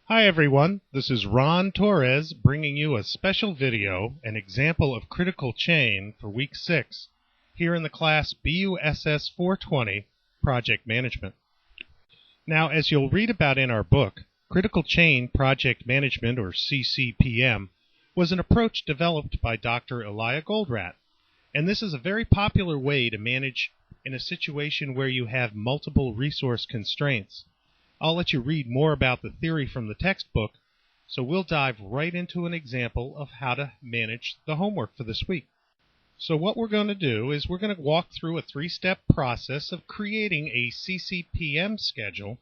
Hi everyone, this is Ron Torres bringing you a special video, an example of critical chain for week 6 here in the class BUSS420 Project Management. Now, as you'll read about in our book, Critical Chain Project Management, or CCPM, was an approach developed by Dr. Elia Goldratt, and this is a very popular way to manage in a situation where you have multiple resource constraints. I'll let you read more about the theory from the textbook, so we'll dive right into an example of how to manage the homework for this week. So what we're going to do is we're going to walk through a 3-step process of creating a CCPM schedule,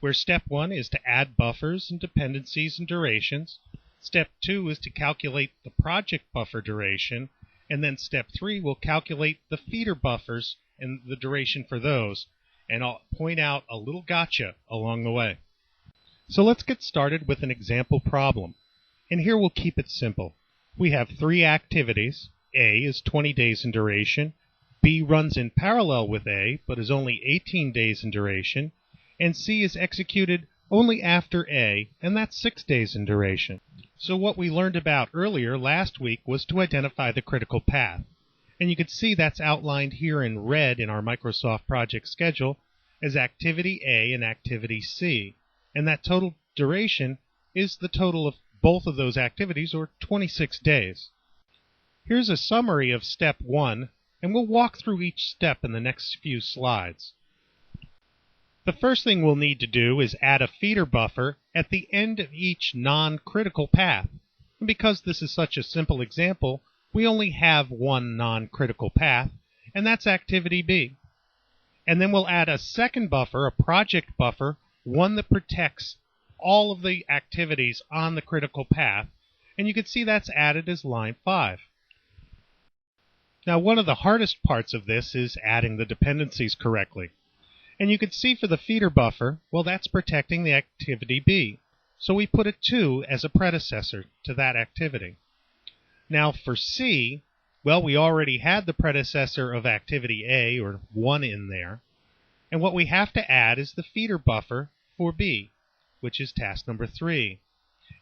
where step 1 is to add buffers and dependencies and durations. Step 2 is to calculate the project buffer duration, and then step 3 will calculate the feeder buffers and the duration for those. And I'll point out a little gotcha along the way. So let's get started with an example problem. And here we'll keep it simple. We have 3 activities. A is 20 days in duration. B runs in parallel with A, but is only 18 days in duration. And C is executed only after A, and that's 6 days in duration. So what we learned about earlier last week was to identify the critical path. And you can see that's outlined here in red in our Microsoft project schedule as activity A and activity C. And that total duration is the total of both of those activities, or 26 days. Here's a summary of step 1, and we'll walk through each step in the next few slides. The first thing we'll need to do is add a feeder buffer at the end of each non-critical path. And because this is such a simple example, we only have one non-critical path, and that's activity B. And then we'll add a second buffer, a project buffer, one that protects all of the activities on the critical path, and you can see that's added as line 5. Now, one of the hardest parts of this is adding the dependencies correctly. And you can see for the feeder buffer, well, that's protecting the activity B. So we put a 2 as a predecessor to that activity. Now for C, well, we already had the predecessor of activity A, or 1, in there. And what we have to add is the feeder buffer for B, which is task number 3.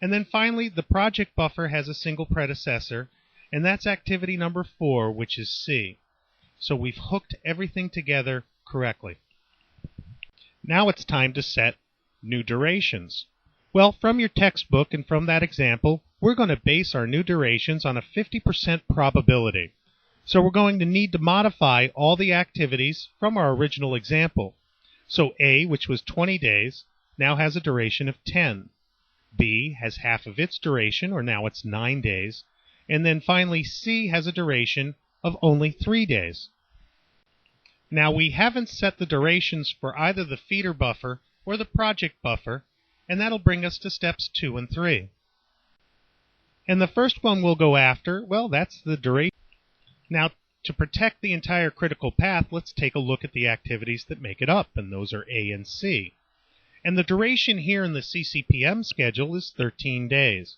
And then finally, the project buffer has a single predecessor, and that's activity number 4, which is C. So we've hooked everything together correctly. Now it's time to set new durations. Well, from your textbook and from that example, we're going to base our new durations on a 50% probability. So we're going to need to modify all the activities from our original example. So A, which was 20 days, now has a duration of 10. B has half of its duration, or now it's 9 days. And then finally, C has a duration of only 3 days. Now we haven't set the durations for either the feeder buffer or the project buffer, and that'll bring us to steps 2 and 3. And the first one we'll go after, well, that's the duration. Now, to protect the entire critical path, let's take a look at the activities that make it up, and those are A and C. And the duration here in the CCPM schedule is 13 days.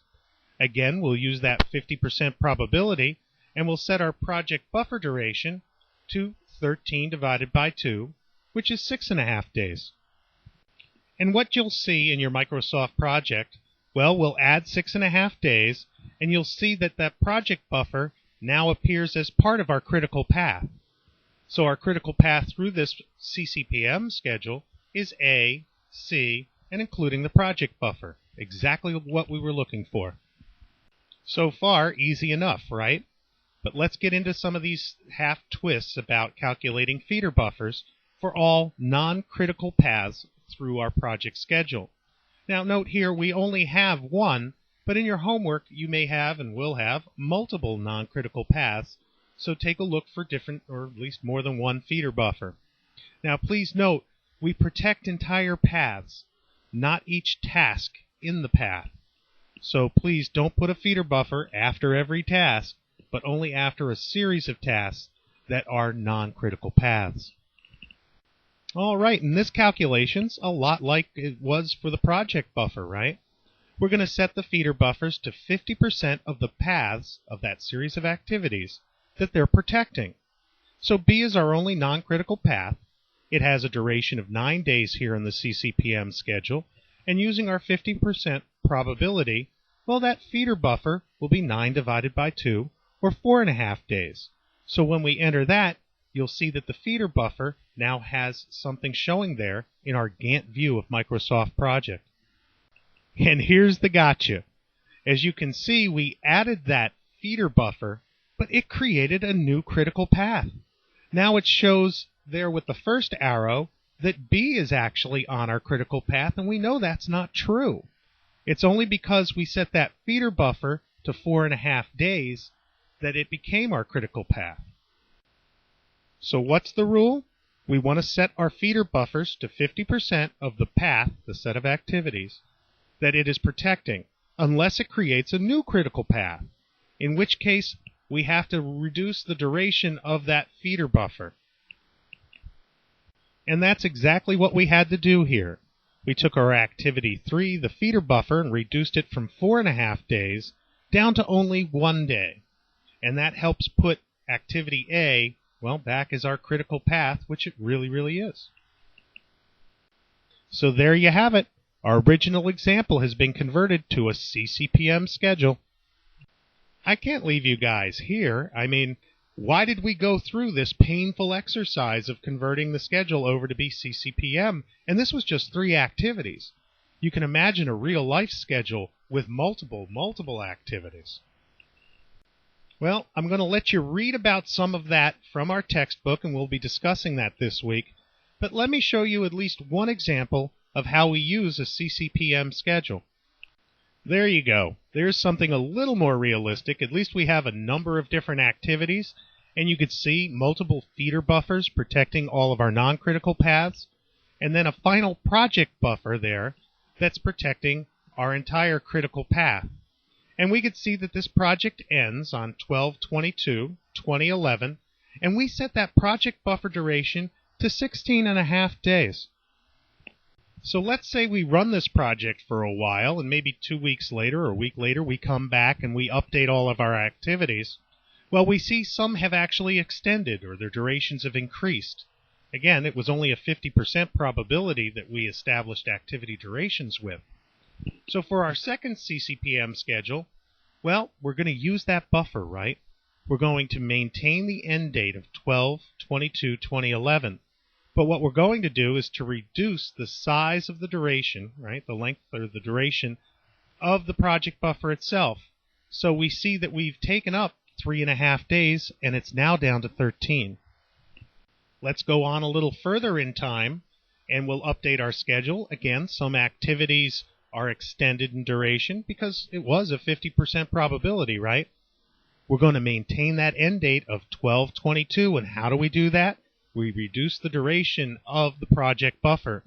Again, we'll use that 50% probability, and we'll set our project buffer duration to 13 divided by 2, which is 6.5 days. And what you'll see in your Microsoft project, well, we'll add 6.5 days, and you'll see that that project buffer now appears as part of our critical path. So our critical path through this CCPM schedule is A, C, and including the project buffer. Exactly what we were looking for. So far, easy enough, right? But let's get into some of these half twists about calculating feeder buffers for all non-critical paths through our project schedule. Now note here we only have one, but in your homework you may have and will have multiple non-critical paths, so take a look for different, or at least more than one feeder buffer. Now please note, we protect entire paths, not each task in the path. So please don't put a feeder buffer after every task, but only after a series of tasks that are non-critical paths. All right, and this calculation's a lot like it was for the project buffer, right? We're going to set the feeder buffers to 50% of the paths of that series of activities that they're protecting. So B is our only non-critical path. It has a duration of 9 days here in the CCPM schedule, And using our 50% probability, well, that feeder buffer will be 9 divided by 2, or 4.5 days. So when we enter that, you'll see that the feeder buffer now has something showing there in our Gantt view of Microsoft Project. And here's the gotcha. As you can see, we added that feeder buffer, but it created a new critical path. Now it shows there with the first arrow that B is actually on our critical path, and we know that's not true. It's only because we set that feeder buffer to 4.5 days that it became our critical path. So what's the rule? We want to set our feeder buffers to 50% of the path, the set of activities, that it is protecting, unless it creates a new critical path, in which case we have to reduce the duration of that feeder buffer. And that's exactly what we had to do here. We took our activity 3, the feeder buffer, and reduced it from 4.5 days down to only 1 day. And that helps put activity A, well, back as our critical path, which it really is. So there you have it. Our original example has been converted to a CCPM schedule. I can't leave you guys here. I mean, why did we go through this painful exercise of converting the schedule over to be CCPM? And this was just 3 activities. You can imagine a real-life schedule with multiple activities. Well, I'm going to let you read about some of that from our textbook, and we'll be discussing that this week. But let me show you at least one example of how we use a CCPM schedule. There you go. There's something a little more realistic. At least we have a number of different activities, and you could see multiple feeder buffers protecting all of our non-critical paths, and then a final project buffer there that's protecting our entire critical path. And we could see that this project ends on 12/22/2011, and we set that project buffer duration to 16.5 days. So let's say we run this project for a while, and maybe 2 weeks later or a week later we come back and we update all of our activities. Well, we see some have actually extended, or their durations have increased. Again, it was only a 50% probability that we established activity durations with. So for our second CCPM schedule, well, we're going to use that buffer, right? We're going to maintain the end date of 12/22/2011. But what we're going to do is to reduce the size of the duration, right, the length or the duration of the project buffer itself. So we see that we've taken up 3.5 days, and it's now down to 13. Let's go on a little further in time, and we'll update our schedule. Again, some activities are extended in duration because it was a 50% probability, right? We're going to maintain that end date of 12/22, and how do we do that? We reduce the duration of the project buffer.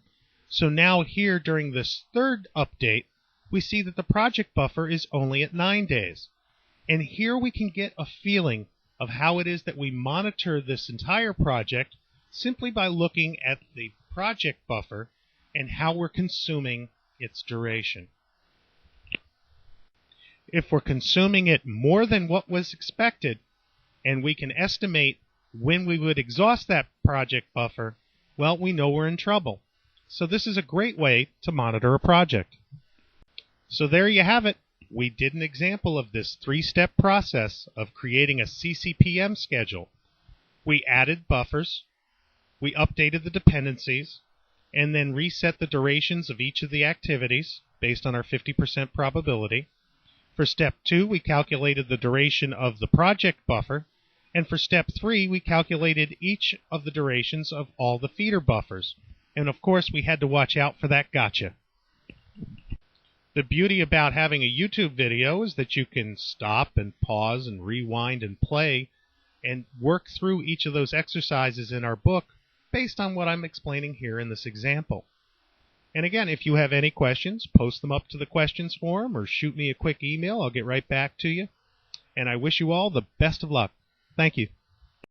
So now here during this third update, we see that the project buffer is only at 9 days. And here we can get a feeling of how it is that we monitor this entire project simply by looking at the project buffer and how we're consuming its duration. If we're consuming it more than what was expected, and we can estimate when we would exhaust that project buffer, well, we know we're in trouble. So this is a great way to monitor a project. So there you have it. We did an example of this 3-step process of creating a CCPM schedule. We added buffers, we updated the dependencies, and then reset the durations of each of the activities based on our 50% probability. For step 2, we calculated the duration of the project buffer. And for step 3, we calculated each of the durations of all the feeder buffers. And of course, we had to watch out for that gotcha. The beauty about having a YouTube video is that you can stop and pause and rewind and play and work through each of those exercises in our book based on what I'm explaining here in this example. And again, if you have any questions, post them up to the questions forum or shoot me a quick email. I'll get right back to you. And I wish you all the best of luck. Thank you.